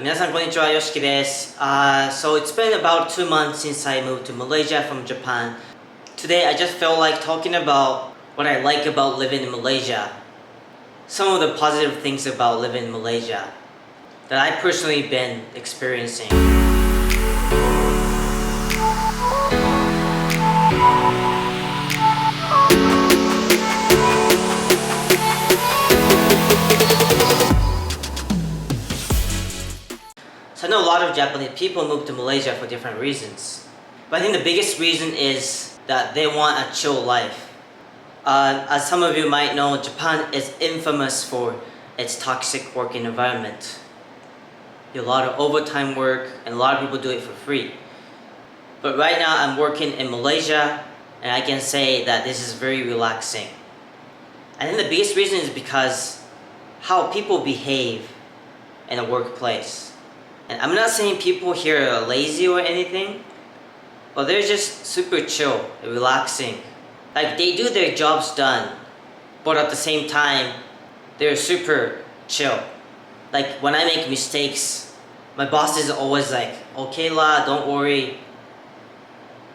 皆さんこんにちは、よしきです。So it's been about 2 months since I moved to Malaysia from Japan. Today I just felt like talking about what I like about living in Malaysia. Some of the positive things about living in Malaysia that I personally been experiencing. So I know a lot of Japanese people move to Malaysia for different reasons. But I think the biggest reason is that they want a chill life. As some of you might know, Japan is infamous for its toxic working environment. A lot of overtime work and a lot of people do it for free. But right now I'm working in Malaysia and I can say that this is very relaxing. I think the biggest reason is because how people behave in a workplace. And I'm not saying people here are lazy or anything, but they're just super chill and relaxing. Like they do their jobs done, but at the same time, they're super chill. Like when I make mistakes, my boss is always like, okay la, don't worry.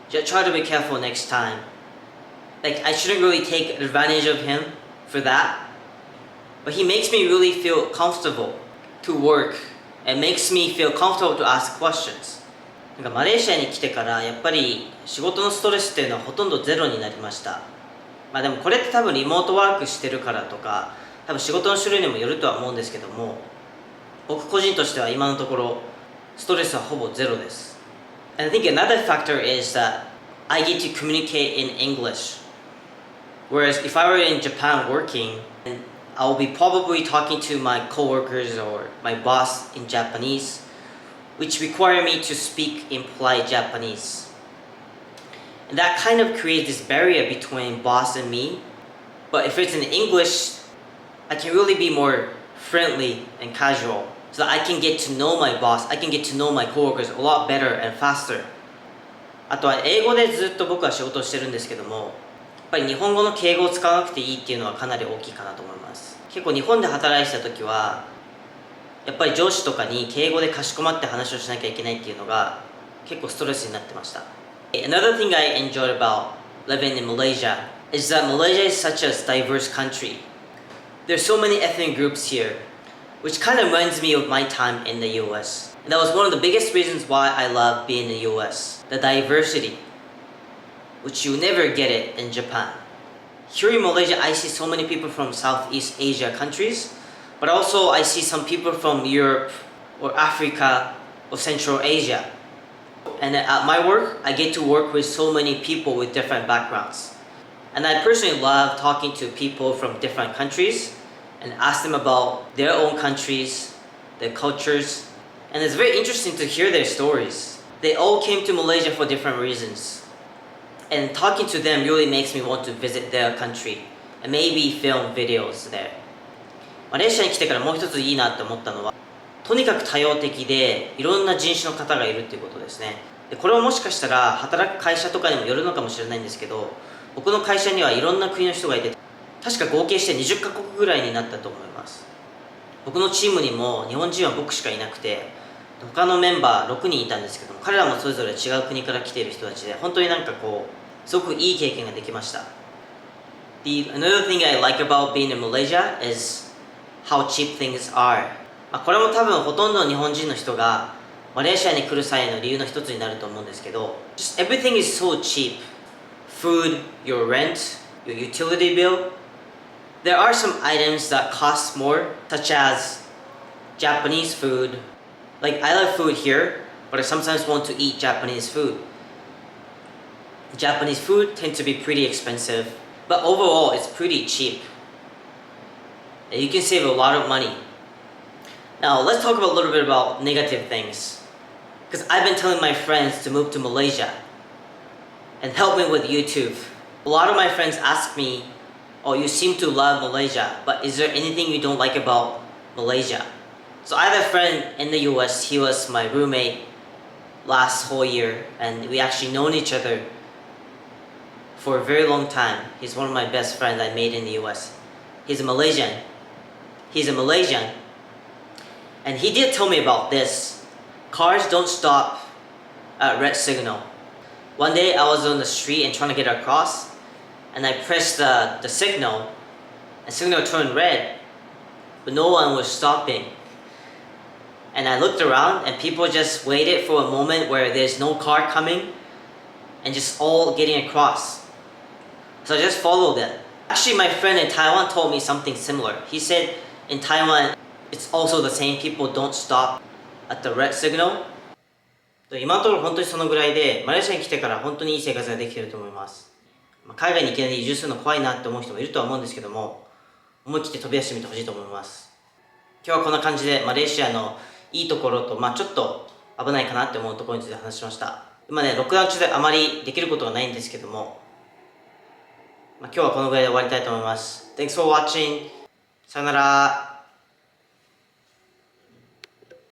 Just try to be careful next time. Like I shouldn't really take advantage of him for that. But he makes me really feel comfortable to work. It makes me feel comfortable to ask questions. なんかマレーシアに来てからやっぱり仕事のストレスっていうのはほとんどゼロになりました。まあでもこれって多分リモートワークしてるからとか、多分仕事の種類にもよるとは思うんですけども、僕個人としては今のところストレスはほぼゼロです。And I think another factor is that I get to communicate in English. Whereas if I were in Japan working, I'll be probably talking to my coworkers or my boss in Japanese, which require me to speak in polite Japanese. And that kind of creates this barrier between boss and me. But if it's in English, I can really be more friendly and casual, so that I can get to know my boss, I can get to know my coworkers a lot better and faster. あとは英語でずっと僕は仕事をしてるんですけども、やっぱり日本語の敬語を使わなくていいっていうのはかなり大きいかなと思います。結構日本で働いてた時はやっぱり上司とかに敬語でかしこまって話をしなきゃいけないっていうのが結構ストレスになってました。Another thing I enjoyed about living in Malaysia is that Malaysia is such a diverse country. There's so many ethnic groups here, which kind of reminds me of my time in the US. And that was one of the biggest reasons why I love being in the US. The diversity, which you never get it in Japan. Here in Malaysia, I see so many people from Southeast Asia countries, but also I see some people from Europe or Africa or Central Asia. And at my work, I get to work with so many people with different backgrounds. And I personally love talking to people from different countries and ask them about their own countries, their cultures. And it's very interesting to hear their stories. They all came to Malaysia for different reasons. And talking to them really makes me want to visit their country and maybe film videos there. マレーシアに来てからもう一ついいなって思ったのは、とにかく多様的でいろんな人種の方がいるっていうことですね。でこれはもしかしたら働く会社とかにもよるのかもしれないんですけど、僕の会社にはいろんな国の人がいて、確か合計して20カ国ぐらいになったと思います。僕のチームにも日本人は僕しかいなくて、他のメンバー6人いたんですけども、彼らもそれぞれ違う国から来ている人たちで、本当になんかこうすごくいい経験ができました。Another thing I like about being in Malaysia is how cheap things are. これも多分ほとんどの日本人の人がマレーシアに来る際の理由の一つになると思うんですけど、Just everything is so cheap. Food, your rent, your utility bill. There are some items that cost more, such as Japanese food. Like I love food here, but I sometimes want to eat Japanese food. Japanese food tends to be pretty expensive, but overall it's pretty cheap. And you can save a lot of money. Now let's talk about a little bit about negative things. Because I've been telling my friends to move to Malaysia and help me with YouTube. A lot of my friends ask me, oh, you seem to love Malaysia, but is there anything you don't like about Malaysia? So I have a friend in the US, he was my roommate last whole year, and we actually known each other for a very long time. He's one of my best friends I made in the US. He's a Malaysian. And he did tell me about this. Cars don't stop at red signal. One day I was on the street and trying to get across, and I pressed the signal, and the signal turned red, but no one was stopping. And I looked around and people just waited for a moment where there's no car coming and just all getting across. So I just followed it. Actually, my friend in Taiwan told me something similar. He said in Taiwan, it's also the same. People don't stop at the red signal. 今のところ本当にそのぐらいで、マレーシアに来てから本当にいい生活ができていると思います。海外にいきなり移住するの怖いなって思う人もいるとは思うんですけども、思い切って飛び出してみてほしいと思います。今日はこんな感じでマレーシアのいいところと、ちょっと危ないかなって思うところについて話しました。今ね、ロックダウン中であまりできることがないんですけども、今日はこのぐらいで終わりたいと思います。Thanks for watching. さよなら。